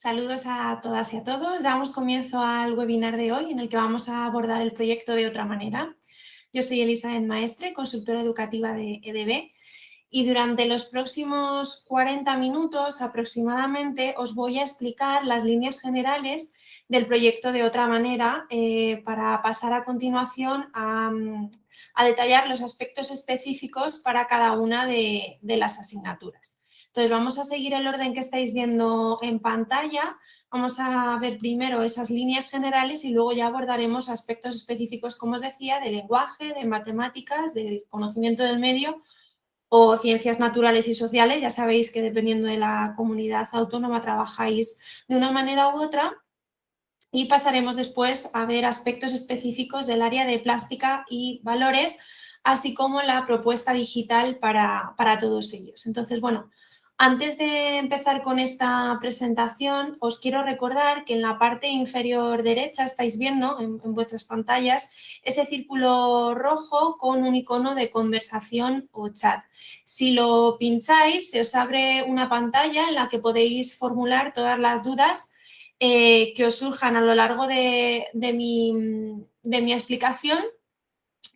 Saludos a todas y a todos. Damos comienzo al webinar de hoy en el que vamos a abordar el proyecto de otra manera. Yo soy Elizabeth Maestre, consultora educativa de EDB, y durante los próximos 40 minutos aproximadamente os voy a explicar las líneas generales del proyecto de otra manera para pasar a continuación a detallar los aspectos específicos para cada una de las asignaturas. Entonces, vamos a seguir el orden que estáis viendo en pantalla. Vamos a ver primero esas líneas generales y luego ya abordaremos aspectos específicos, como os decía, de lenguaje, de matemáticas, del conocimiento del medio o ciencias naturales y sociales. Ya sabéis que dependiendo de la comunidad autónoma trabajáis de una manera u otra. Y pasaremos después a ver aspectos específicos del área de plástica y valores, así como la propuesta digital para todos ellos. Entonces, bueno, antes de empezar con esta presentación, os quiero recordar que en la parte inferior derecha estáis viendo en vuestras pantallas ese círculo rojo con un icono de conversación o chat. Si lo pincháis, se os abre una pantalla en la que podéis formular todas las dudas que os surjan a lo largo de mi explicación,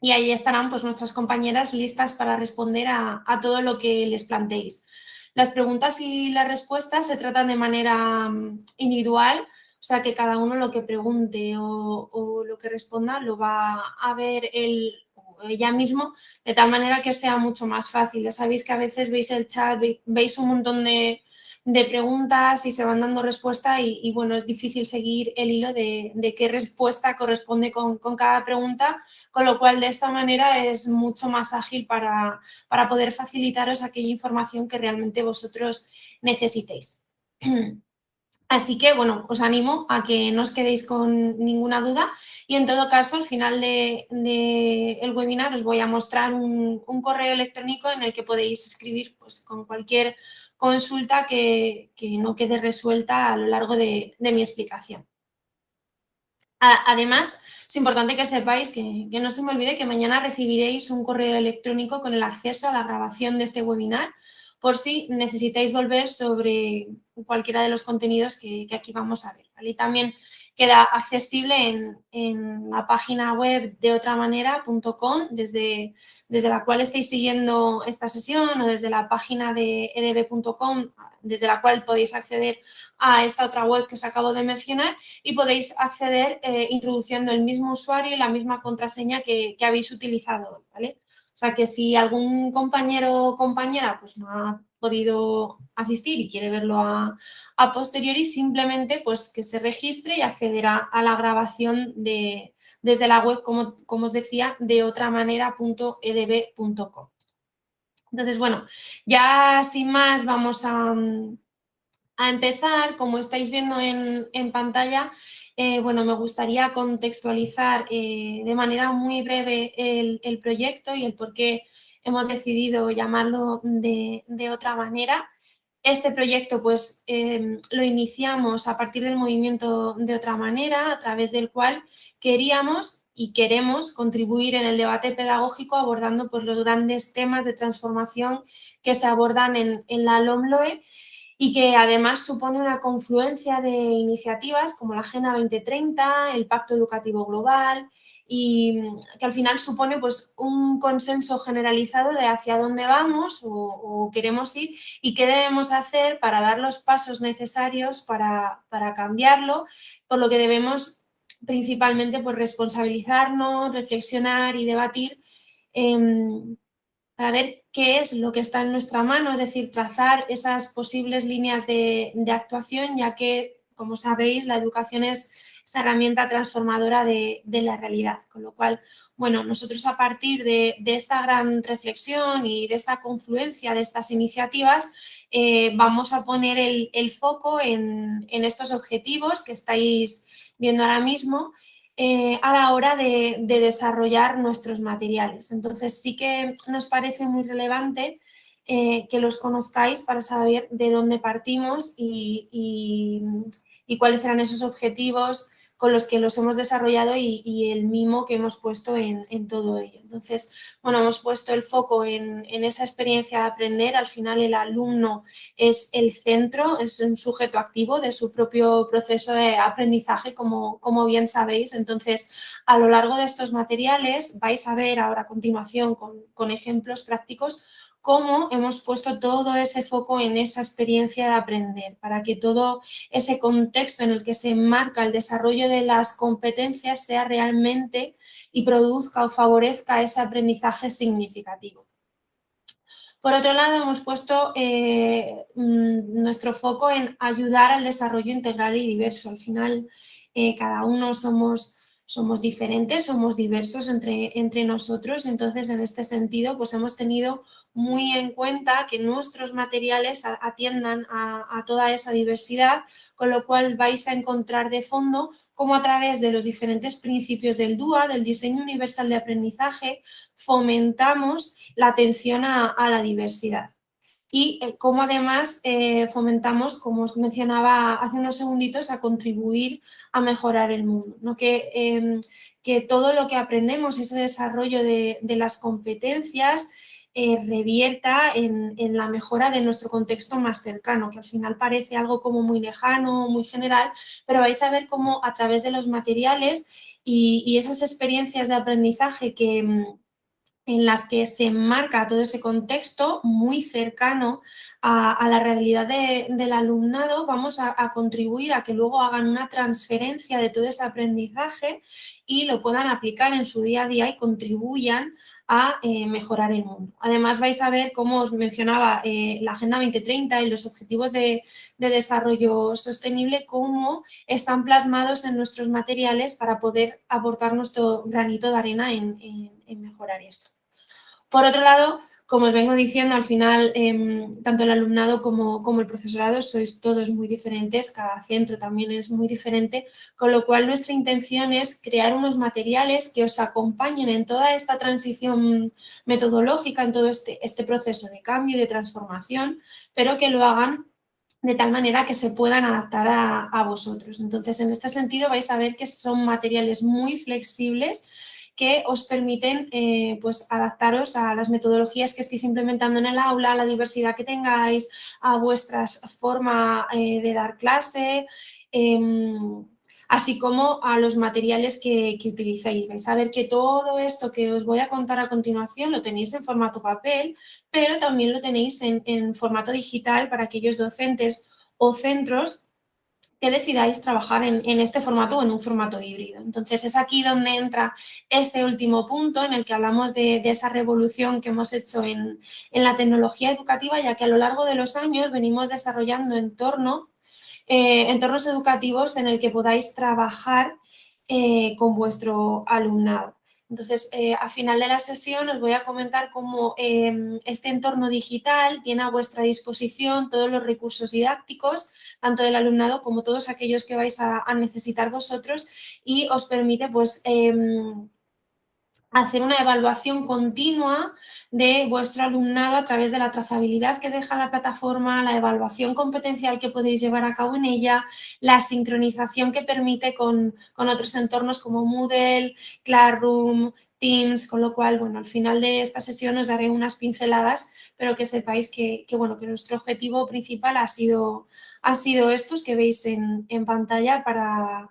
y ahí estarán pues nuestras compañeras listas para responder a todo lo que les planteéis. Las preguntas y las respuestas se tratan de manera individual, o sea que cada uno lo que pregunte o lo que responda lo va a ver él o ella mismo, de tal manera que os sea mucho más fácil. Ya sabéis que a veces veis el chat, veis un montón de preguntas y se van dando respuesta y bueno, es difícil seguir el hilo de qué respuesta corresponde con cada pregunta, con lo cual de esta manera es mucho más ágil para poder facilitaros aquella información que realmente vosotros necesitéis. Así que, bueno, os animo a que no os quedéis con ninguna duda y en todo caso al final del webinar os voy a mostrar un correo electrónico en el que podéis escribir pues, con cualquier consulta que no quede resuelta a lo largo de mi explicación. Además, es importante que sepáis que no se me olvide que mañana recibiréis un correo electrónico con el acceso a la grabación de este webinar por si necesitáis volver sobre cualquiera de los contenidos que aquí vamos a ver, ¿vale? Y también queda accesible en la página web de otramanera.com, desde la cual estáis siguiendo esta sesión, o desde la página de edb.com, desde la cual podéis acceder a esta otra web que os acabo de mencionar, y podéis acceder introduciendo el mismo usuario y la misma contraseña que habéis utilizado, ¿vale? O sea que si algún compañero o compañera pues, no ha podido asistir y quiere verlo a posteriori, simplemente pues, que se registre y accederá a la grabación desde la web, como os decía, de otramanera.edb.com. Entonces, bueno, ya sin más vamos a empezar. Como estáis viendo en pantalla, bueno, me gustaría contextualizar de manera muy breve el proyecto y el por qué hemos decidido llamarlo de otra manera. Este proyecto pues lo iniciamos a partir del movimiento de otra manera, a través del cual queríamos y queremos contribuir en el debate pedagógico abordando pues, los grandes temas de transformación que se abordan en la LOMLOE, y que además supone una confluencia de iniciativas como la Agenda 2030, el Pacto Educativo Global, y que al final supone pues, un consenso generalizado de hacia dónde vamos o queremos ir y qué debemos hacer para dar los pasos necesarios para cambiarlo, por lo que debemos principalmente pues, responsabilizarnos, reflexionar y debatir para ver qué es lo que está en nuestra mano, es decir, trazar esas posibles líneas de actuación, ya que, como sabéis, la educación es esa herramienta transformadora de la realidad. Con lo cual, bueno, nosotros a partir de esta gran reflexión y de esta confluencia de estas iniciativas, vamos a poner el foco en estos objetivos que estáis viendo ahora mismo, a la hora de desarrollar nuestros materiales. Entonces, sí que nos parece muy relevante que los conozcáis para saber de dónde partimos y cuáles serán esos objetivos con los que los hemos desarrollado y el mimo que hemos puesto en todo ello. Entonces, bueno, hemos puesto el foco en esa experiencia de aprender. Al final el alumno es el centro, es un sujeto activo de su propio proceso de aprendizaje, como bien sabéis. Entonces, a lo largo de estos materiales vais a ver ahora a continuación con ejemplos prácticos cómo hemos puesto todo ese foco en esa experiencia de aprender, para que todo ese contexto en el que se enmarca el desarrollo de las competencias sea realmente y produzca o favorezca ese aprendizaje significativo. Por otro lado, hemos puesto nuestro foco en ayudar al desarrollo integral y diverso. Al final, cada uno somos diferentes, somos diversos entre nosotros. Entonces, en este sentido, pues hemos tenido muy en cuenta que nuestros materiales atiendan a toda esa diversidad, con lo cual vais a encontrar de fondo cómo a través de los diferentes principios del DUA, del diseño universal de aprendizaje, fomentamos la atención a la diversidad. Y cómo además fomentamos, como os mencionaba hace unos segunditos, a contribuir a mejorar el mundo, ¿no? Que todo lo que aprendemos, ese desarrollo de las competencias, revierta en la mejora de nuestro contexto más cercano, que al final parece algo como muy lejano, muy general, pero vais a ver cómo a través de los materiales y esas experiencias de aprendizaje en las que se enmarca todo ese contexto muy cercano a la realidad del alumnado, vamos a contribuir a que luego hagan una transferencia de todo ese aprendizaje y lo puedan aplicar en su día a día y contribuyan a mejorar el mundo. Además, vais a ver, como os mencionaba, la Agenda 2030 y los Objetivos de Desarrollo Sostenible, cómo están plasmados en nuestros materiales para poder aportar nuestro granito de arena en mejorar esto. Por otro lado, como os vengo diciendo, al final, tanto el alumnado como el profesorado sois todos muy diferentes, cada centro también es muy diferente, con lo cual nuestra intención es crear unos materiales que os acompañen en toda esta transición metodológica, en todo este proceso de cambio y de transformación, pero que lo hagan de tal manera que se puedan adaptar a vosotros. Entonces, en este sentido, vais a ver que son materiales muy flexibles que os permiten pues adaptaros a las metodologías que estéis implementando en el aula, a la diversidad que tengáis, a vuestra forma de dar clase, así como a los materiales que utilicéis. Vais a ver que todo esto que os voy a contar a continuación lo tenéis en formato papel, pero también lo tenéis en formato digital para aquellos docentes o centros que decidáis trabajar en este formato o en un formato híbrido. Entonces, es aquí donde entra este último punto en el que hablamos de esa revolución que hemos hecho en la tecnología educativa, ya que a lo largo de los años venimos desarrollando entornos educativos en el que podáis trabajar con vuestro alumnado. Entonces, al final de la sesión os voy a comentar cómo este entorno digital tiene a vuestra disposición todos los recursos didácticos, tanto del alumnado como todos aquellos que vais a necesitar vosotros, y os permite pues hacer una evaluación continua de vuestro alumnado a través de la trazabilidad que deja la plataforma, la evaluación competencial que podéis llevar a cabo en ella, la sincronización que permite con otros entornos como Moodle, Classroom, Teams, con lo cual, bueno, al final de esta sesión os daré unas pinceladas, pero que sepáis que nuestro objetivo principal ha sido estos que veis en pantalla para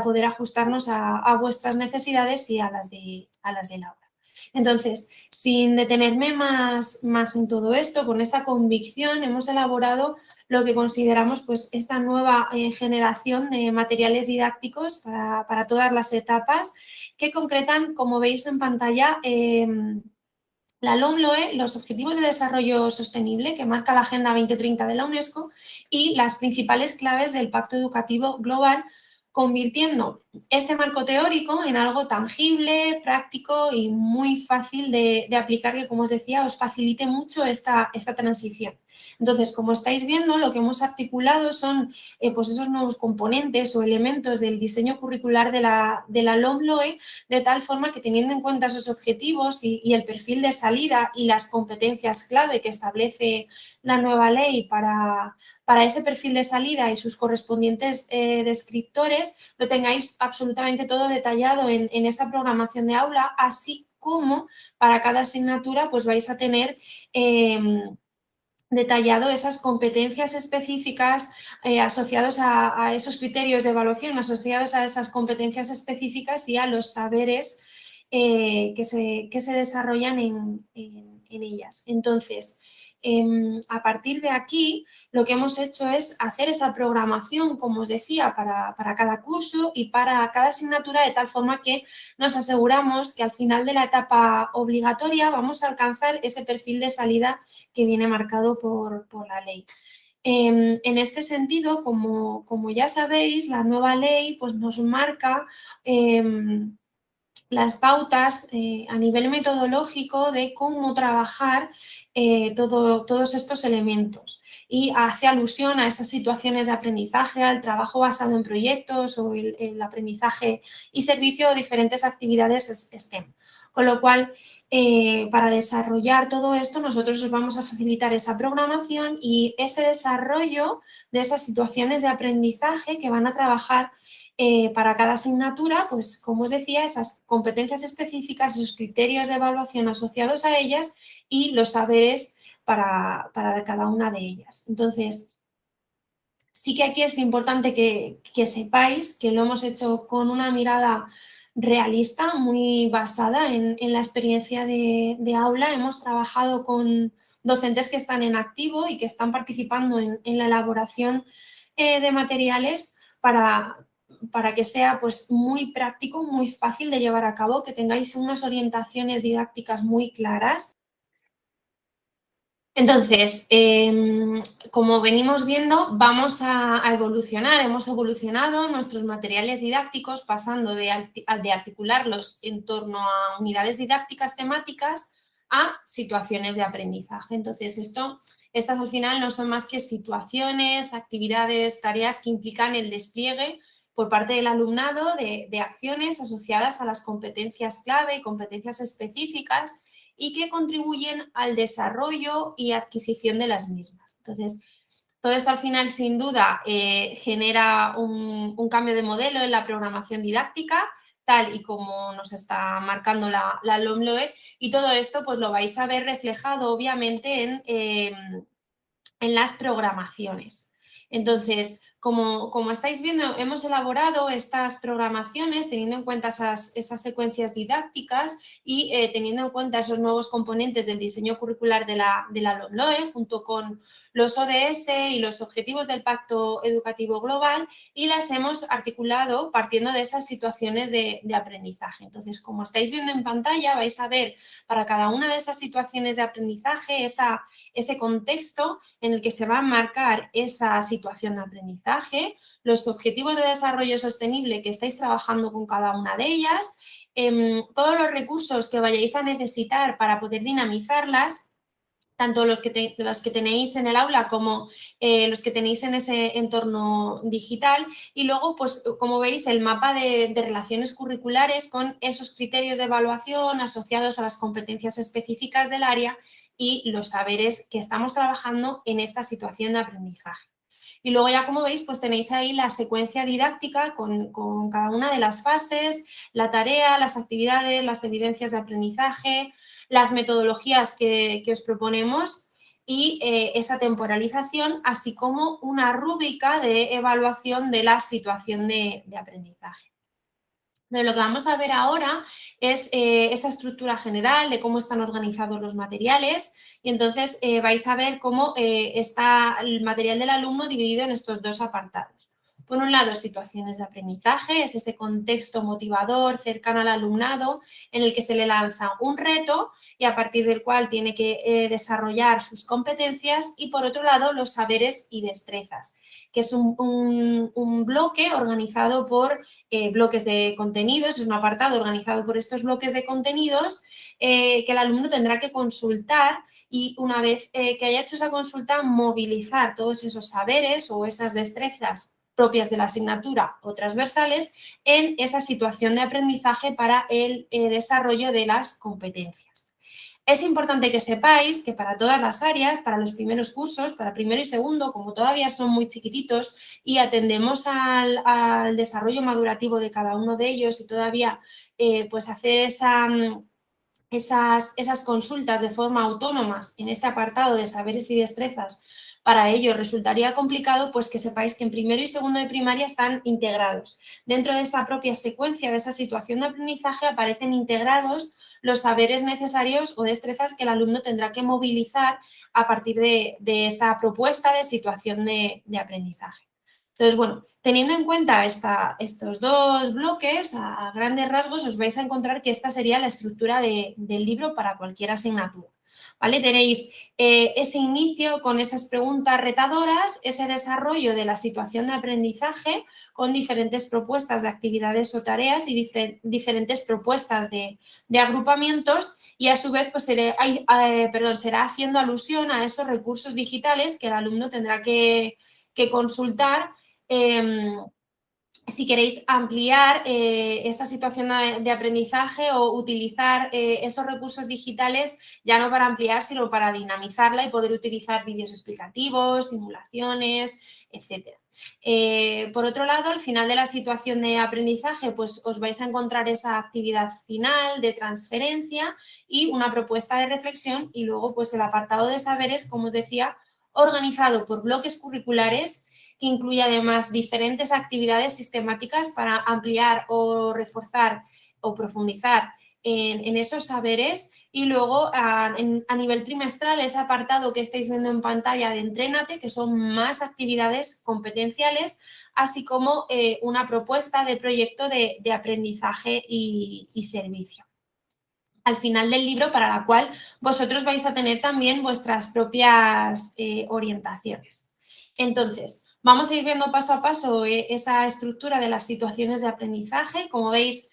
poder ajustarnos a vuestras necesidades y a las del aula. Entonces, sin detenerme más en todo esto, con esta convicción hemos elaborado lo que consideramos pues, esta nueva generación de materiales didácticos para todas las etapas que concretan, como veis en pantalla, la LOMLOE, los Objetivos de Desarrollo Sostenible que marca la Agenda 2030 de la UNESCO y las principales claves del Pacto Educativo Global, convirtiendo este marco teórico en algo tangible, práctico y muy fácil de aplicar, que, como os decía, os facilite mucho esta transición. Entonces, como estáis viendo, lo que hemos articulado son pues esos nuevos componentes o elementos del diseño curricular de la LOMLOE, de tal forma que, teniendo en cuenta esos objetivos y el perfil de salida y las competencias clave que establece la nueva ley para ese perfil de salida y sus correspondientes descriptores, saberes lo tengáis absolutamente todo detallado en esa programación de aula, así como para cada asignatura pues vais a tener detallado esas competencias específicas asociados a esos criterios de evaluación, asociados a esas competencias específicas y a los saberes que se desarrollan en ellas. Entonces, a partir de aquí, lo que hemos hecho es hacer esa programación, como os decía, para cada curso y para cada asignatura, de tal forma que nos aseguramos que al final de la etapa obligatoria vamos a alcanzar ese perfil de salida que viene marcado por la ley. En este sentido, como ya sabéis, la nueva ley pues, nos marca las pautas a nivel metodológico de cómo trabajar todos estos elementos y hace alusión a esas situaciones de aprendizaje, al trabajo basado en proyectos o el aprendizaje y servicio de diferentes actividades STEM. Con lo cual, para desarrollar todo esto, nosotros os vamos a facilitar esa programación y ese desarrollo de esas situaciones de aprendizaje que van a trabajar para cada asignatura, pues como os decía, esas competencias específicas, esos criterios de evaluación asociados a ellas y los saberes para cada una de ellas. Entonces, sí que aquí es importante que sepáis que lo hemos hecho con una mirada realista, muy basada en la experiencia de aula. Hemos trabajado con docentes que están en activo y que están participando en la elaboración de materiales para que sea pues, muy práctico, muy fácil de llevar a cabo, que tengáis unas orientaciones didácticas muy claras. Entonces, como venimos viendo, vamos a evolucionar. Hemos evolucionado nuestros materiales didácticos pasando de articularlos en torno a unidades didácticas temáticas a situaciones de aprendizaje. Entonces, estas al final no son más que situaciones, actividades, tareas que implican el despliegue por parte del alumnado de acciones asociadas a las competencias clave y competencias específicas y que contribuyen al desarrollo y adquisición de las mismas. Entonces, todo esto al final, sin duda, genera un cambio de modelo en la programación didáctica, tal y como nos está marcando la LOMLOE, y todo esto pues lo vais a ver reflejado, obviamente, en las programaciones. Entonces, como estáis viendo, hemos elaborado estas programaciones teniendo en cuenta esas secuencias didácticas y teniendo en cuenta esos nuevos componentes del diseño curricular de la LOMLOE, junto con los ODS y los objetivos del Pacto Educativo Global, y las hemos articulado partiendo de esas situaciones de aprendizaje. Entonces, como estáis viendo en pantalla, vais a ver para cada una de esas situaciones de aprendizaje ese contexto en el que se va a marcar esa situación de aprendizaje, los objetivos de desarrollo sostenible que estáis trabajando con cada una de ellas, todos los recursos que vayáis a necesitar para poder dinamizarlas, tanto los que tenéis en el aula como los que tenéis en ese entorno digital, y luego, pues, como veis, el mapa de relaciones curriculares con esos criterios de evaluación asociados a las competencias específicas del área y los saberes que estamos trabajando en esta situación de aprendizaje. Y luego ya, como veis, pues tenéis ahí la secuencia didáctica con cada una de las fases, la tarea, las actividades, las evidencias de aprendizaje, las metodologías que os proponemos y esa temporalización, así como una rúbrica de evaluación de la situación de aprendizaje. De lo que vamos a ver ahora es esa estructura general de cómo están organizados los materiales, y entonces vais a ver cómo está el material del alumno dividido en estos dos apartados. Por un lado, situaciones de aprendizaje, es ese contexto motivador cercano al alumnado en el que se le lanza un reto y a partir del cual tiene que desarrollar sus competencias, y por otro lado, los saberes y destrezas, que es un bloque organizado por bloques de contenidos, es un apartado organizado por estos bloques de contenidos que el alumno tendrá que consultar, y una vez que haya hecho esa consulta, movilizar todos esos saberes o esas destrezas propias de la asignatura o transversales en esa situación de aprendizaje para el desarrollo de las competencias. Es importante que sepáis que para todas las áreas, para los primeros cursos, para primero y segundo, como todavía son muy chiquititos y atendemos al desarrollo madurativo de cada uno de ellos y todavía pues hacer esas consultas de forma autónoma en este apartado de saberes y destrezas, para ello resultaría complicado, pues que sepáis que en primero y segundo de primaria están integrados. Dentro de esa propia secuencia, de esa situación de aprendizaje, aparecen integrados los saberes necesarios o destrezas que el alumno tendrá que movilizar a partir de esa propuesta de situación de aprendizaje. Entonces, bueno, teniendo en cuenta estos dos bloques, a grandes rasgos os vais a encontrar que esta sería la estructura del libro para cualquier asignatura. ¿Vale? Tenéis ese inicio con esas preguntas retadoras, ese desarrollo de la situación de aprendizaje con diferentes propuestas de actividades o tareas y diferentes propuestas de agrupamientos, y a su vez pues será haciendo alusión a esos recursos digitales que el alumno tendrá que consultar si queréis ampliar esta situación de aprendizaje o utilizar esos recursos digitales ya no para ampliar, sino para dinamizarla y poder utilizar vídeos explicativos, simulaciones, etc. Por otro lado, al final de la situación de aprendizaje, pues os vais a encontrar esa actividad final de transferencia y una propuesta de reflexión, y luego pues el apartado de saberes, como os decía, organizado por bloques curriculares, que incluye además diferentes actividades sistemáticas para ampliar o reforzar o profundizar en esos saberes. Y luego a nivel trimestral, ese apartado que estáis viendo en pantalla de Entrénate, que son más actividades competenciales, así como una propuesta de proyecto de aprendizaje y servicio al final del libro, para la cual vosotros vais a tener también vuestras propias orientaciones. Entonces, vamos a ir viendo paso a paso esa estructura de las situaciones de aprendizaje. Como veis,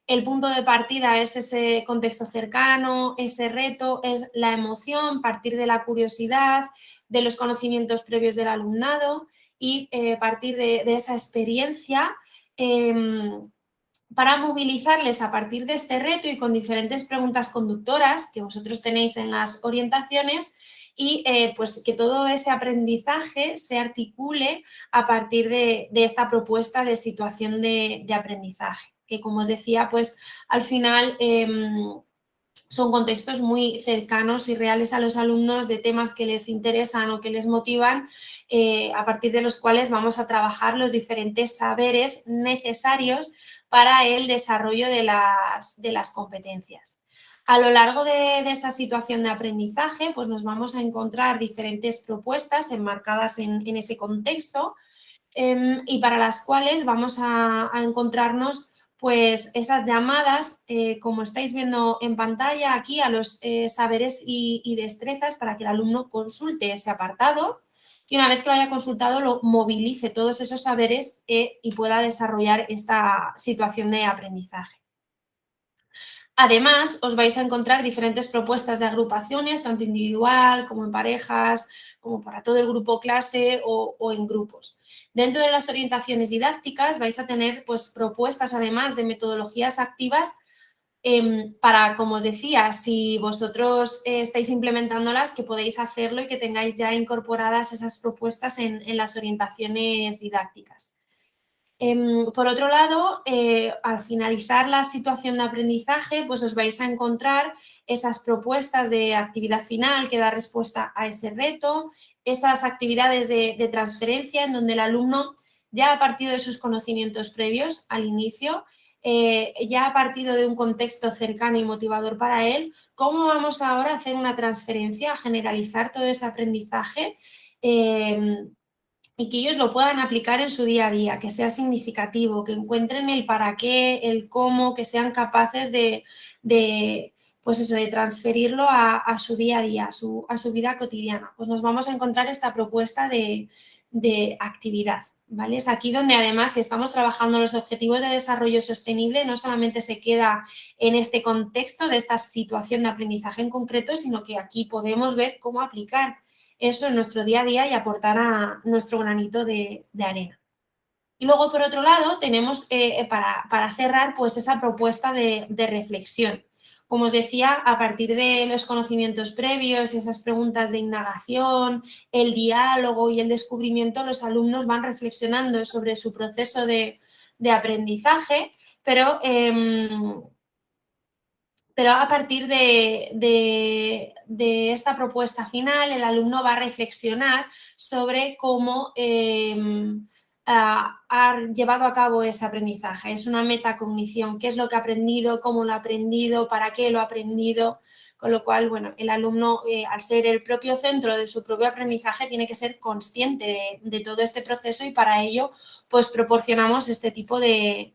el punto de partida es ese contexto cercano, ese reto, es la emoción, partir de la curiosidad, de los conocimientos previos del alumnado y partir de esa experiencia para movilizarles a partir de este reto y con diferentes preguntas conductoras que vosotros tenéis en las orientaciones, y pues que todo ese aprendizaje se articule a partir de esta propuesta de situación de aprendizaje, que como os decía, pues al final son contextos muy cercanos y reales a los alumnos, de temas que les interesan o que les motivan, a partir de los cuales vamos a trabajar los diferentes saberes necesarios para el desarrollo de las competencias. A lo largo de esa situación de aprendizaje, pues nos vamos a encontrar diferentes propuestas enmarcadas en ese contexto, y para las cuales vamos a encontrarnos pues esas llamadas, como estáis viendo en pantalla aquí, a los saberes y destrezas, para que el alumno consulte ese apartado y una vez que lo haya consultado lo movilice todos esos saberes y pueda desarrollar esta situación de aprendizaje. Además, os vais a encontrar diferentes propuestas de agrupaciones, tanto individual como en parejas, como para todo el grupo clase o en grupos. Dentro de las orientaciones didácticas vais a tener pues, propuestas además de metodologías activas para, como os decía, si vosotros estáis implementándolas, que podéis hacerlo y que tengáis ya incorporadas esas propuestas en las orientaciones didácticas. Por otro lado, al finalizar la situación de aprendizaje, pues os vais a encontrar esas propuestas de actividad final que da respuesta a ese reto, esas actividades de transferencia en donde el alumno ya ha partido de sus conocimientos previos al inicio, ya ha partido de un contexto cercano y motivador para él. ¿Cómo vamos ahora a hacer una transferencia, a generalizar todo ese aprendizaje? Y que ellos lo puedan aplicar en su día a día, que sea significativo, que encuentren el para qué, el cómo, que sean capaces pues eso, de transferirlo a su día a día, a su vida cotidiana. Pues nos vamos a encontrar esta propuesta de actividad, ¿vale? Es aquí donde además, si estamos trabajando los objetivos de desarrollo sostenible, no solamente se queda en este contexto de esta situación de aprendizaje en concreto, sino que aquí podemos ver cómo aplicar eso en nuestro día a día y aportar a nuestro granito de arena. Y luego, por otro lado, tenemos para cerrar pues esa propuesta de reflexión. Como os decía, a partir de los conocimientos previos, esas preguntas de indagación, el diálogo y el descubrimiento, los alumnos van reflexionando sobre su proceso de aprendizaje, pero a partir de esta propuesta final, el alumno va a reflexionar sobre cómo ha llevado a cabo ese aprendizaje. Es una metacognición, qué es lo que ha aprendido, cómo lo ha aprendido, para qué lo ha aprendido, con lo cual, bueno, el alumno, al ser el propio centro de su propio aprendizaje, tiene que ser consciente de todo este proceso y para ello, pues proporcionamos este tipo de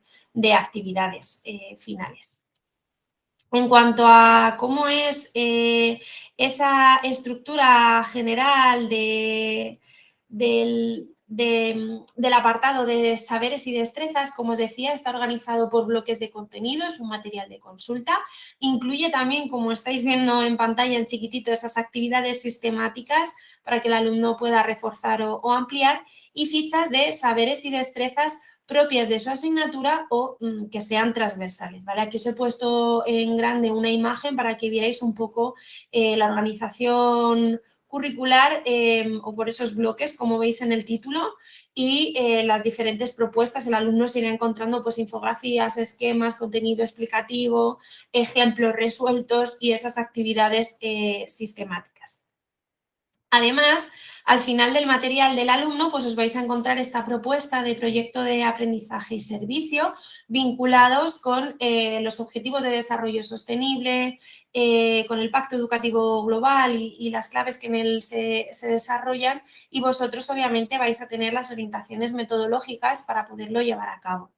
actividades finales. En cuanto a cómo es esa estructura general del apartado de saberes y destrezas, como os decía, está organizado por bloques de contenidos, un material de consulta. Incluye también, como estáis viendo en pantalla en chiquitito, esas actividades sistemáticas para que el alumno pueda reforzar o ampliar y fichas de saberes y destrezas propias de su asignatura o que sean transversales, ¿vale? Aquí os he puesto en grande una imagen para que vierais un poco la organización curricular o por esos bloques, como veis en el título, y las diferentes propuestas. El alumno se irá encontrando pues infografías, esquemas, contenido explicativo, ejemplos resueltos y esas actividades sistemáticas. Además, al final del material del alumno, pues os vais a encontrar esta propuesta de proyecto de aprendizaje y servicio vinculados con los objetivos de desarrollo sostenible, con el Pacto Educativo Global y las claves que en él se desarrollan, y vosotros obviamente vais a tener las orientaciones metodológicas para poderlo llevar a cabo.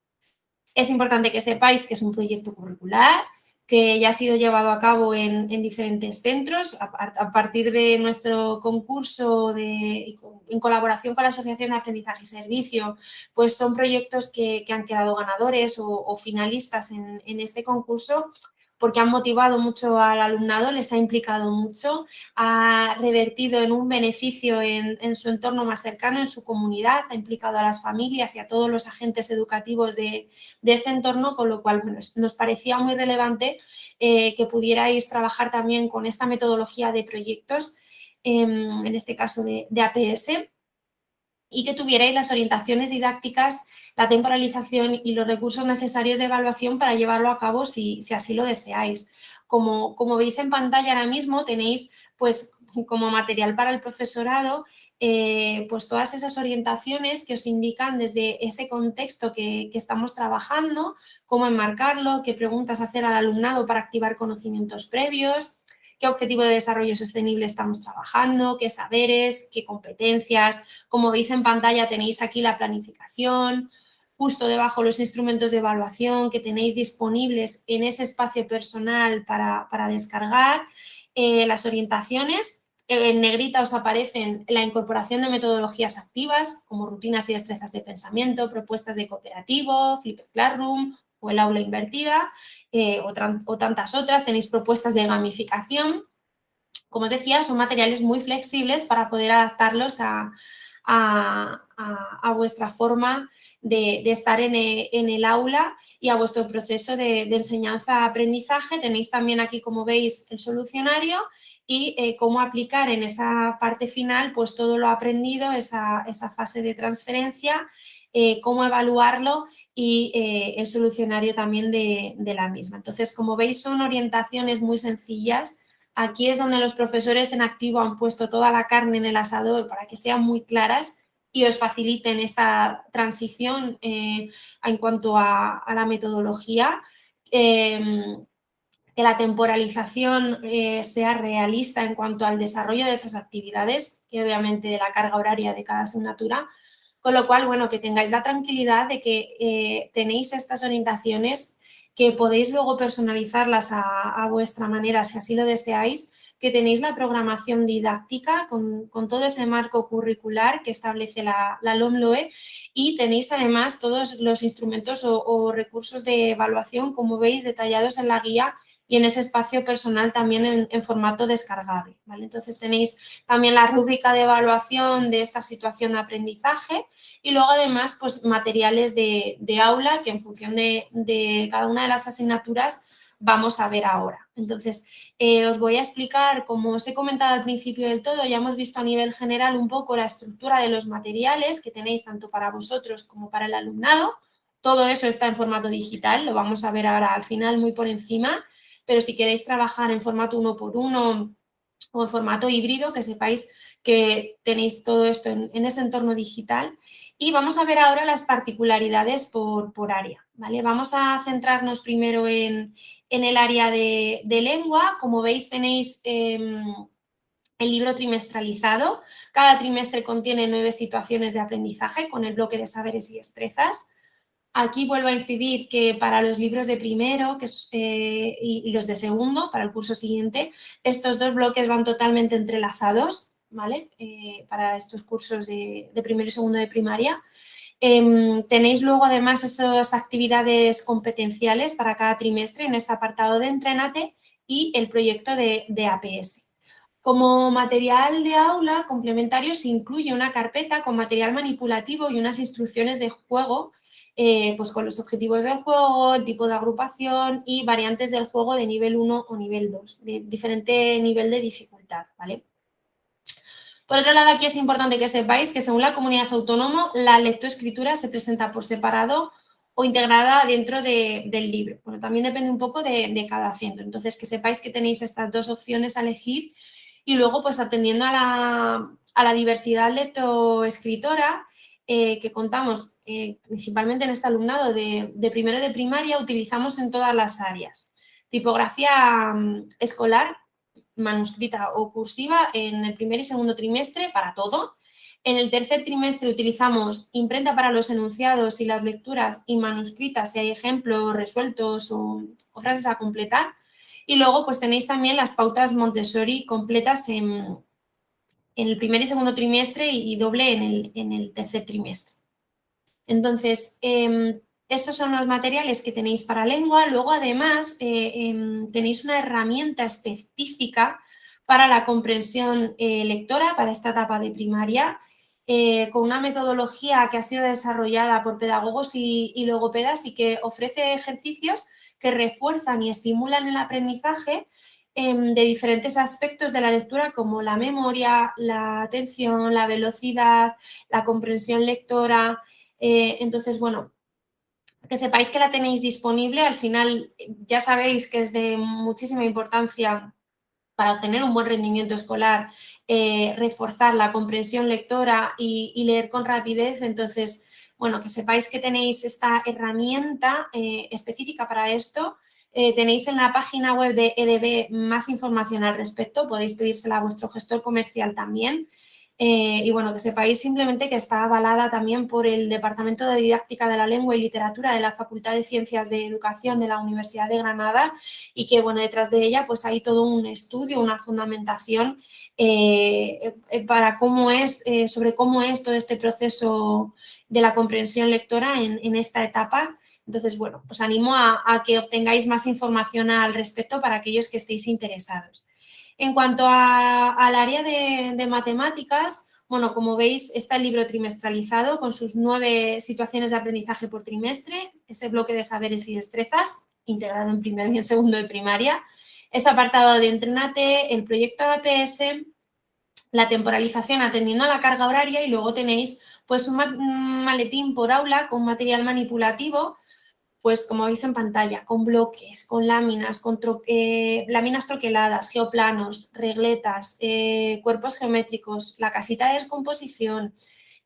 Es importante que sepáis que es un proyecto curricular, que ya ha sido llevado a cabo en diferentes centros a partir de nuestro concurso en colaboración con la Asociación de Aprendizaje y Servicio, pues son proyectos que han quedado ganadores o finalistas en este concurso porque han motivado mucho al alumnado, les ha implicado mucho, ha revertido en un beneficio en su entorno más cercano, en su comunidad, ha implicado a las familias y a todos los agentes educativos de ese entorno, con lo cual bueno, nos parecía muy relevante que pudierais trabajar también con esta metodología de proyectos, en este caso de APS, y que tuvierais las orientaciones didácticas, la temporalización y los recursos necesarios de evaluación para llevarlo a cabo si así lo deseáis. Como veis en pantalla ahora mismo, tenéis pues como material para el profesorado pues todas esas orientaciones que os indican desde ese contexto que estamos trabajando, cómo enmarcarlo, qué preguntas hacer al alumnado para activar conocimientos previos, qué objetivo de desarrollo sostenible estamos trabajando, qué saberes, qué competencias. Como veis en pantalla tenéis aquí la planificación, justo debajo los instrumentos de evaluación que tenéis disponibles en ese espacio personal para descargar, las orientaciones. En negrita os aparecen la incorporación de metodologías activas como rutinas y destrezas de pensamiento, propuestas de cooperativo, Flipped Classroom o el aula invertida o tantas otras. Tenéis propuestas de gamificación. Como os decía, son materiales muy flexibles para poder adaptarlos a vuestra forma de estar en el aula y a vuestro proceso de enseñanza-aprendizaje. Tenéis también aquí, como veis, el solucionario y cómo aplicar en esa parte final pues todo lo aprendido, esa fase de transferencia, cómo evaluarlo y el solucionario también de la misma. Entonces, como veis, son orientaciones muy sencillas. Aquí es donde los profesores en activo han puesto toda la carne en el asador para que sean muy claras y os faciliten esta transición en cuanto a la metodología, que la temporalización sea realista en cuanto al desarrollo de esas actividades y obviamente de la carga horaria de cada asignatura, con lo cual, bueno, que tengáis la tranquilidad de que tenéis estas orientaciones que podéis luego personalizarlas a vuestra manera si así lo deseáis, que tenéis la programación didáctica con todo ese marco curricular que establece la LOMLOE y tenéis además todos los instrumentos o recursos de evaluación, como veis, detallados en la guía y en ese espacio personal también en formato descargable, ¿vale? Entonces tenéis también la rúbrica de evaluación de esta situación de aprendizaje y luego además pues materiales de aula que en función de cada una de las asignaturas vamos a ver ahora. Entonces, os voy a explicar, como os he comentado al principio del todo, ya hemos visto a nivel general un poco la estructura de los materiales que tenéis tanto para vosotros como para el alumnado. Todo eso está en formato digital, lo vamos a ver ahora al final muy por encima, pero si queréis trabajar en formato 1x1 o en formato híbrido, que sepáis que tenéis todo esto en ese entorno digital. Y vamos a ver ahora las particularidades por área, ¿vale? Vamos a centrarnos primero en el área de lengua. Como veis, tenéis el libro trimestralizado. Cada trimestre contiene 9 situaciones de aprendizaje con el bloque de saberes y destrezas. Aquí vuelvo a incidir que para los libros de primero y los de segundo, para el curso siguiente, estos dos bloques van totalmente entrelazados, ¿vale? Para estos cursos de primero y segundo de primaria. Tenéis luego además esas actividades competenciales para cada trimestre en ese apartado de Entrénate y el proyecto de APS. Como material de aula complementario se incluye una carpeta con material manipulativo y unas instrucciones de juego, pues con los objetivos del juego, el tipo de agrupación y variantes del juego de nivel 1 o nivel 2, de diferente nivel de dificultad, ¿vale? Por otro lado, aquí es importante que sepáis que según la comunidad autónoma, la lectoescritura se presenta por separado o integrada dentro del libro. Bueno, también depende un poco de cada centro. Entonces, que sepáis que tenéis estas dos opciones a elegir y luego, pues atendiendo a la diversidad lectoescritora que contamos principalmente en este alumnado de primero de primaria, utilizamos en todas las áreas. Tipografía escolar, manuscrita o cursiva en el primer y segundo trimestre para todo. En el tercer trimestre utilizamos imprenta para los enunciados y las lecturas y manuscritas si hay ejemplos resueltos o frases a completar. Y luego pues tenéis también las pautas Montessori completas en el primer y segundo trimestre y doble en el tercer trimestre. Entonces, estos son los materiales que tenéis para lengua. Luego, además, tenéis una herramienta específica para la comprensión lectora, para esta etapa de primaria, con una metodología que ha sido desarrollada por pedagogos y logopedas y que ofrece ejercicios que refuerzan y estimulan el aprendizaje de diferentes aspectos de la lectura, como la memoria, la atención, la velocidad, la comprensión lectora. Entonces, bueno, que sepáis que la tenéis disponible. Al final ya sabéis que es de muchísima importancia para obtener un buen rendimiento escolar, reforzar la comprensión lectora y leer con rapidez. Entonces, bueno, que sepáis que tenéis esta herramienta específica para esto. Tenéis en la página web de EDB más información al respecto. Podéis pedírsela a vuestro gestor comercial también. Y bueno, que sepáis simplemente que está avalada también por el Departamento de Didáctica de la Lengua y Literatura de la Facultad de Ciencias de Educación de la Universidad de Granada y que, bueno, detrás de ella pues hay todo un estudio, una fundamentación para sobre cómo es todo este proceso de la comprensión lectora en esta etapa. Entonces, bueno, os animo a que obtengáis más información al respecto para aquellos que estéis interesados. En cuanto al área de matemáticas, bueno, como veis, está el libro trimestralizado con sus 9 situaciones de aprendizaje por trimestre, ese bloque de saberes y destrezas, integrado en primero y en segundo de primaria, ese apartado de Entrénate, el proyecto de APS, la temporalización atendiendo a la carga horaria y luego tenéis pues un maletín por aula con material manipulativo, pues como veis en pantalla, con bloques, con láminas, con láminas troqueladas, geoplanos, regletas, cuerpos geométricos, la casita de descomposición,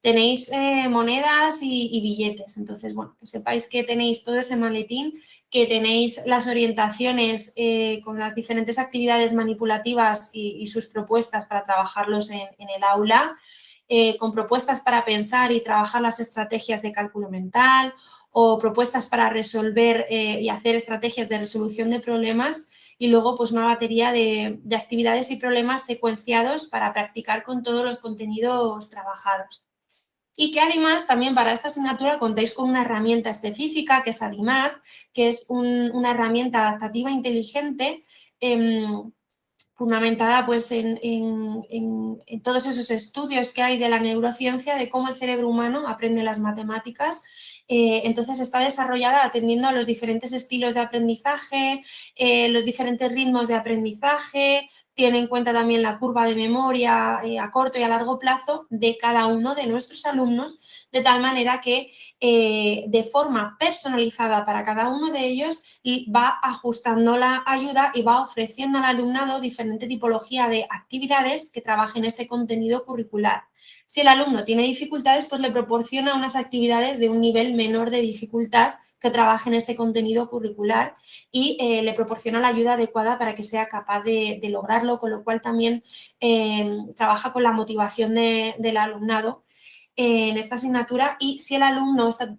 tenéis monedas y billetes. Entonces, bueno, que sepáis que tenéis todo ese maletín, que tenéis las orientaciones con las diferentes actividades manipulativas y sus propuestas para trabajarlos en el aula, con propuestas para pensar y trabajar las estrategias de cálculo mental o propuestas para resolver y hacer estrategias de resolución de problemas y luego pues una batería de actividades y problemas secuenciados para practicar con todos los contenidos trabajados. Y que además también para esta asignatura contáis con una herramienta específica que es ADIMAD, que es una herramienta adaptativa inteligente fundamentada pues en todos esos estudios que hay de la neurociencia de cómo el cerebro humano aprende las matemáticas Entonces está desarrollada atendiendo a los diferentes estilos de aprendizaje, los diferentes ritmos de aprendizaje, tiene en cuenta también la curva de memoria a corto y a largo plazo de cada uno de nuestros alumnos, de tal manera que de forma personalizada para cada uno de ellos va ajustando la ayuda y va ofreciendo al alumnado diferente tipología de actividades que trabajen ese contenido curricular. Si el alumno tiene dificultades, pues le proporciona unas actividades de un nivel menor de dificultad que trabajen ese contenido curricular y le proporciona la ayuda adecuada para que sea capaz de lograrlo, con lo cual también trabaja con la motivación del alumnado en esta asignatura, y si el alumno está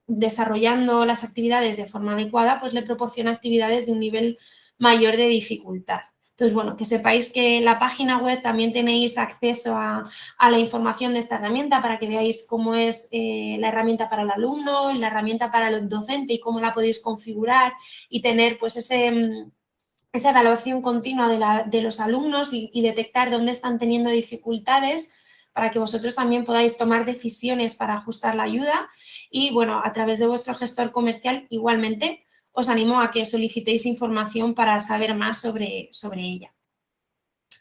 desarrollando las actividades de forma adecuada, pues le proporciona actividades de un nivel mayor de dificultad. Entonces, bueno, que sepáis que en la página web también tenéis acceso a la información de esta herramienta para que veáis cómo es la herramienta para el alumno y la herramienta para el docente y cómo la podéis configurar y tener pues esa evaluación continua de los alumnos y detectar dónde están teniendo dificultades para que vosotros también podáis tomar decisiones para ajustar la ayuda y, bueno, a través de vuestro gestor comercial igualmente os animo a que solicitéis información para saber más sobre ella.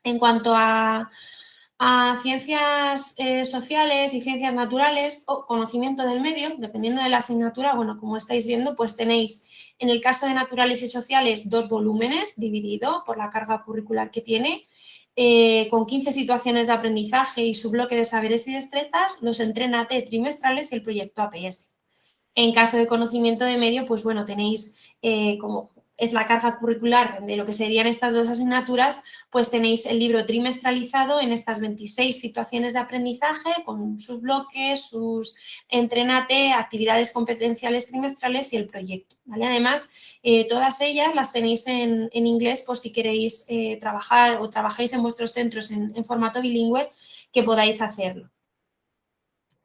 En cuanto a ciencias sociales y ciencias naturales o conocimiento del medio, dependiendo de la asignatura, bueno, como estáis viendo, pues tenéis en el caso de naturales y sociales 2 volúmenes dividido por la carga curricular que tiene, con 15 situaciones de aprendizaje y su bloque de saberes y destrezas, los Entrénate trimestrales y el proyecto APS. En caso de conocimiento de medio, pues bueno, tenéis como es la carga curricular de lo que serían estas 2 asignaturas, pues tenéis el libro trimestralizado en estas 26 situaciones de aprendizaje con sus bloques, sus Entrénate, actividades competenciales trimestrales y el proyecto, ¿vale? Además, todas ellas las tenéis en inglés por si queréis trabajar o trabajáis en vuestros centros en formato bilingüe, que podáis hacerlo.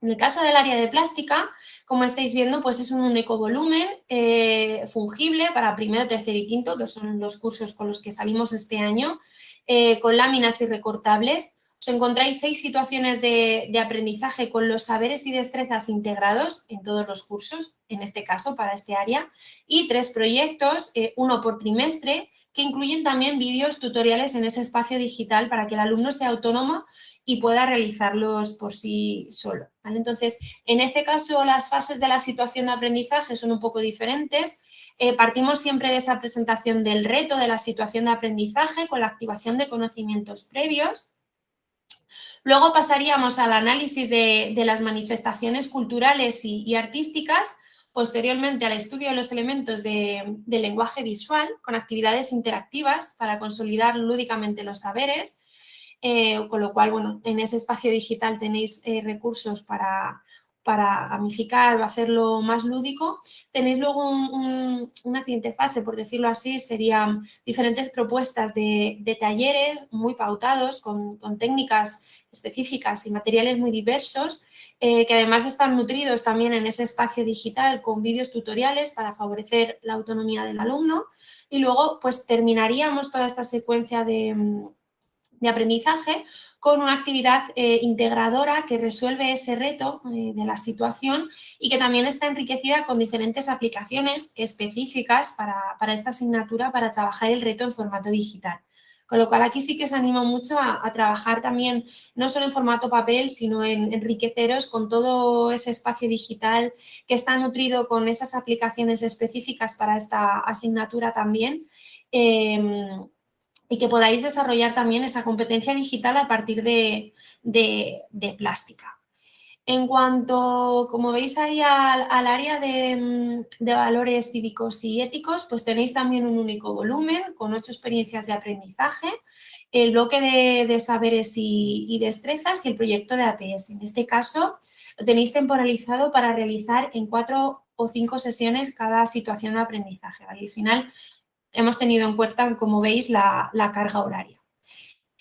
En el caso del área de plástica, como estáis viendo, pues es un único volumen fungible para primero, tercero y quinto, que son los cursos con los que salimos este año, con láminas y recortables. Os encontráis 6 situaciones de aprendizaje con los saberes y destrezas integrados en todos los cursos, en este caso, para este área, y 3 proyectos, uno por trimestre, que incluyen también vídeos tutoriales en ese espacio digital para que el alumno sea autónomo y pueda realizarlos por sí solo, ¿vale? Entonces, en este caso, las fases de la situación de aprendizaje son un poco diferentes. Partimos siempre de esa presentación del reto de la situación de aprendizaje con la activación de conocimientos previos. Luego pasaríamos al análisis de las manifestaciones culturales y artísticas, posteriormente al estudio de los elementos del lenguaje visual con actividades interactivas para consolidar lúdicamente los saberes. Con lo cual, bueno, en ese espacio digital tenéis recursos para gamificar o hacerlo más lúdico. Tenéis luego una siguiente fase, por decirlo así, serían diferentes propuestas de talleres muy pautados con técnicas específicas y materiales muy diversos, que además están nutridos también en ese espacio digital con vídeos tutoriales para favorecer la autonomía del alumno. Y luego, pues terminaríamos toda esta secuencia de aprendizaje con una actividad integradora que resuelve ese reto de la situación y que también está enriquecida con diferentes aplicaciones específicas para esta asignatura para trabajar el reto en formato digital. Con lo cual aquí sí que os animo mucho a trabajar también no solo en formato papel, sino en enriqueceros con todo ese espacio digital que está nutrido con esas aplicaciones específicas para esta asignatura también. Y que podáis desarrollar también esa competencia digital a partir de plástica. En cuanto, como veis ahí, al área de valores cívicos y éticos, pues tenéis también un único volumen con 8 experiencias de aprendizaje, el bloque de saberes y destrezas y el proyecto de APS. En este caso, lo tenéis temporalizado para realizar en 4 o 5 sesiones cada situación de aprendizaje, ¿vale? Al final, hemos tenido en cuenta, como veis, la carga horaria.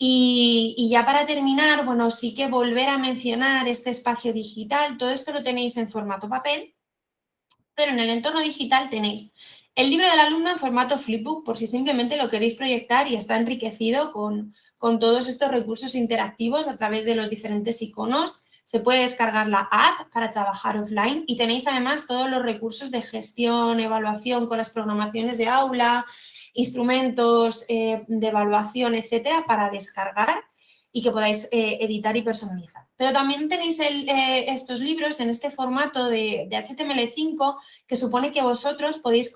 Y ya para terminar, bueno, sí que volver a mencionar este espacio digital. Todo esto lo tenéis en formato papel, pero en el entorno digital tenéis el libro del alumno en formato flipbook, por si simplemente lo queréis proyectar, y está enriquecido con todos estos recursos interactivos a través de los diferentes iconos. Se puede descargar la app para trabajar offline y tenéis además todos los recursos de gestión, evaluación con las programaciones de aula, instrumentos de evaluación, etcétera, para descargar y que podáis editar y personalizar. Pero también tenéis estos libros en este formato de HTML5 que supone que vosotros podéis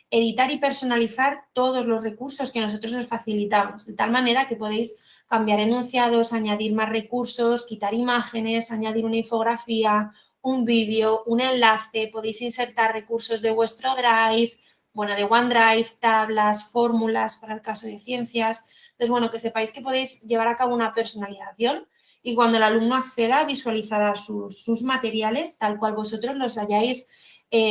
editar y personalizar todos los recursos que nosotros os facilitamos, de tal manera que podéis cambiar enunciados, añadir más recursos, quitar imágenes, añadir una infografía, un vídeo, un enlace, podéis insertar recursos de vuestro Drive, bueno, de OneDrive, tablas, fórmulas para el caso de ciencias. Entonces, bueno, que sepáis que podéis llevar a cabo una personalización y cuando el alumno acceda visualizará sus materiales tal cual vosotros los hayáis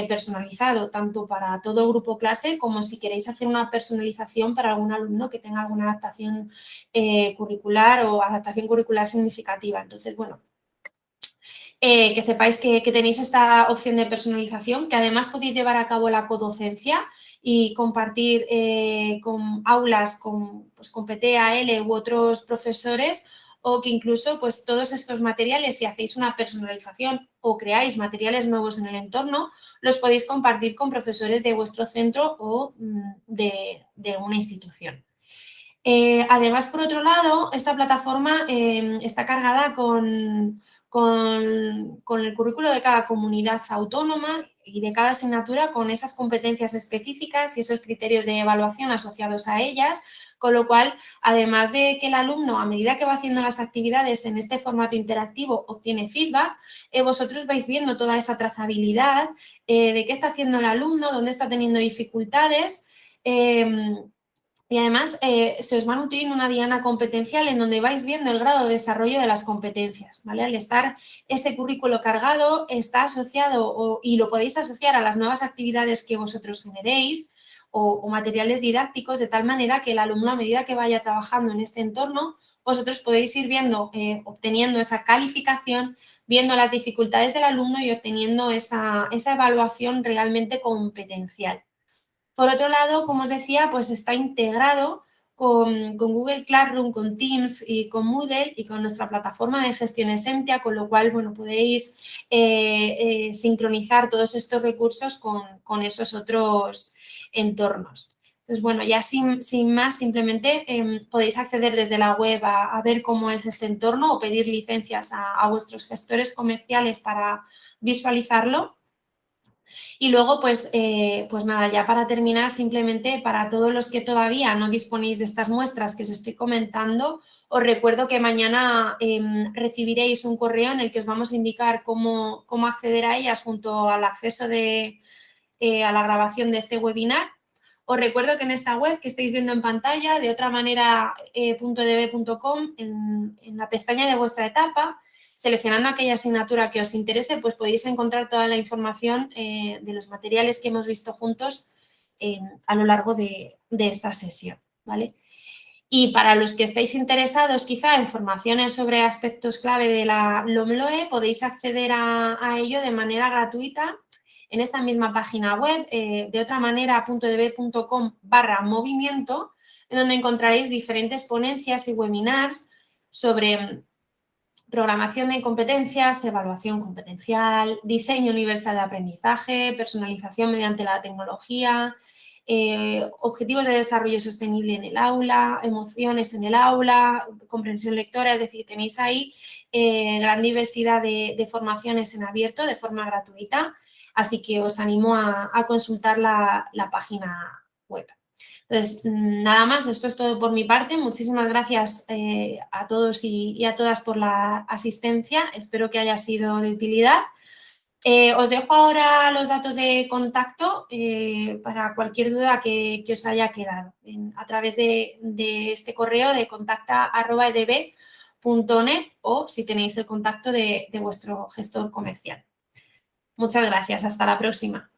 personalizado, tanto para todo grupo clase como si queréis hacer una personalización para algún alumno que tenga alguna adaptación curricular o adaptación curricular significativa. Entonces, bueno, que sepáis que tenéis esta opción de personalización, que además podéis llevar a cabo la codocencia y compartir con aulas pues, con PTAL u otros profesores, o que incluso pues, todos estos materiales, si hacéis una personalización o creáis materiales nuevos en el entorno, los podéis compartir con profesores de vuestro centro o de una institución. Además, por otro lado, esta plataforma está cargada con el currículo de cada comunidad autónoma y de cada asignatura con esas competencias específicas y esos criterios de evaluación asociados a ellas, con lo cual, además de que el alumno, a medida que va haciendo las actividades en este formato interactivo, obtiene feedback, vosotros vais viendo toda esa trazabilidad de qué está haciendo el alumno, dónde está teniendo dificultades. Y además se os va nutriendo una diana competencial en donde vais viendo el grado de desarrollo de las competencias, ¿vale? Al estar ese currículo cargado, está asociado y lo podéis asociar a las nuevas actividades que vosotros generéis o materiales didácticos, de tal manera que el alumno, a medida que vaya trabajando en este entorno, vosotros podéis ir viendo, obteniendo esa calificación, viendo las dificultades del alumno y obteniendo esa evaluación realmente competencial. Por otro lado, como os decía, pues está integrado con Google Classroom, con Teams y con Moodle y con nuestra plataforma de gestión Exemptia, con lo cual, bueno, podéis sincronizar todos estos recursos con esos otros entornos. Entonces, bueno, ya sin más, simplemente podéis acceder desde la web a ver cómo es este entorno o pedir licencias a vuestros gestores comerciales para visualizarlo. Y luego, pues nada, ya para terminar, simplemente para todos los que todavía no disponéis de estas muestras que os estoy comentando, os recuerdo que mañana recibiréis un correo en el que os vamos a indicar cómo acceder a ellas junto al acceso a la grabación de este webinar. Os recuerdo que en esta web que estáis viendo en pantalla, de otra manera .edb.com, en la pestaña de vuestra etapa, seleccionando aquella asignatura que os interese, pues podéis encontrar toda la información de los materiales que hemos visto juntos a lo largo de esta sesión, ¿vale? Y para los que estáis interesados quizá en formaciones sobre aspectos clave de la LOMLOE, podéis acceder a ello de manera gratuita en esta misma página web, de otra manera, .edb.com/movimiento, en donde encontraréis diferentes ponencias y webinars sobre programación de competencias, evaluación competencial, diseño universal de aprendizaje, personalización mediante la tecnología, objetivos de desarrollo sostenible en el aula, emociones en el aula, comprensión lectora, es decir, tenéis ahí gran diversidad de formaciones en abierto de forma gratuita, así que os animo a consultar la página web. Entonces, nada más, esto es todo por mi parte. Muchísimas gracias a todos y a todas por la asistencia. Espero que haya sido de utilidad. Os dejo ahora los datos de contacto para cualquier duda que os haya quedado a través de este correo de contacta@edb.net o si tenéis el contacto de vuestro gestor comercial. Muchas gracias. Hasta la próxima.